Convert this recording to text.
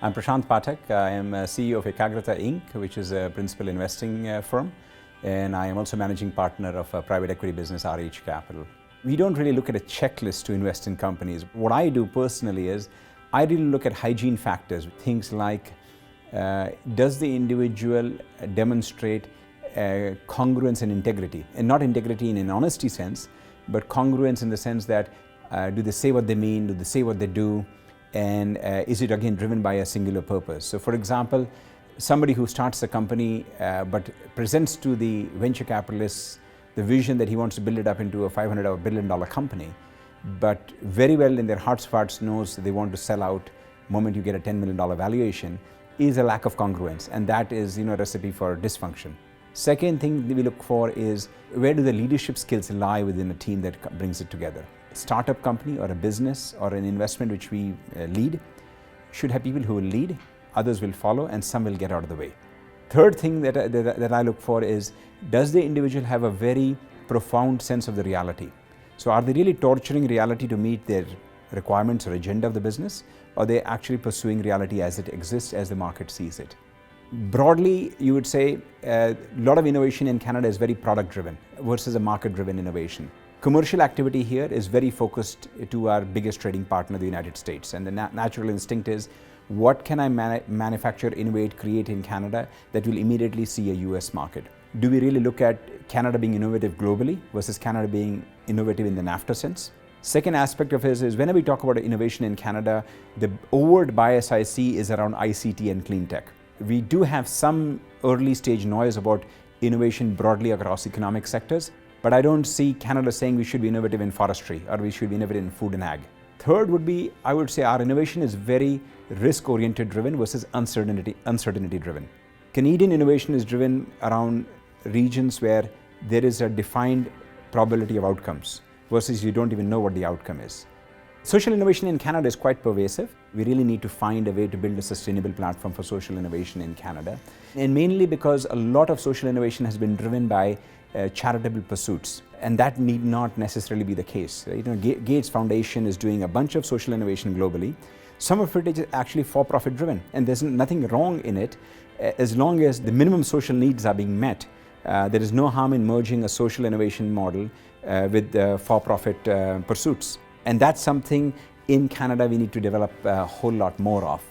I'm Prashant Pathak. I am CEO of Ekagrata Inc., which is a principal investing firm, and I am also managing partner of a private equity business, RH Capital. We don't really look at a checklist to invest in companies. What I do personally is I really look at hygiene factors, things like does the individual demonstrate congruence and integrity, and not integrity in an honesty sense, but congruence in the sense that do they say what they mean, do they say what they do, and is it again driven by a singular purpose? So for example, somebody who starts a company but presents to the venture capitalists the vision that he wants to build it up into a $500 or billion company, but very well in their hearts of hearts knows that they want to sell out the moment you get a $10 million valuation, is a lack of congruence, and that is a recipe for dysfunction. Second thing that we look for is where do the leadership skills lie within a team that brings it together. A startup company or a business or an investment which we lead should have people who will lead, others will follow, and some will get out of the way. Third thing that I look for is, does the individual have a very profound sense of the reality? So are they really torturing reality to meet their requirements or agenda of the business, or are they actually pursuing reality as it exists, as the market sees it? Broadly, you would say a lot of innovation in Canada is very product driven versus a market driven innovation. Commercial activity here is very focused to our biggest trading partner, the United States, and the natural instinct is, what can I manufacture, innovate, create in Canada that will immediately see a US market? Do we really look at Canada being innovative globally versus Canada being innovative in the NAFTA sense? Second aspect of it is whenever we talk about innovation in Canada, the overt bias I see is around ICT and clean tech. We do have some early stage noise about innovation broadly across economic sectors, but I don't see Canada saying we should be innovative in forestry or we should be innovative in food and ag. Third would be, I would say our innovation is very risk-oriented driven versus uncertainty driven. Canadian innovation is driven around regions where there is a defined probability of outcomes versus you don't even know what the outcome is. Social innovation in Canada is quite pervasive. We really need to find a way to build a sustainable platform for social innovation in Canada. And mainly because a lot of social innovation has been driven by charitable pursuits. And that need not necessarily be the case. Gates Foundation is doing a bunch of social innovation globally. Some of it is actually for-profit driven, and there's nothing wrong in it as long as the minimum social needs are being met. There is no harm in merging a social innovation model with for-profit pursuits. And that's something in Canada we need to develop a whole lot more of.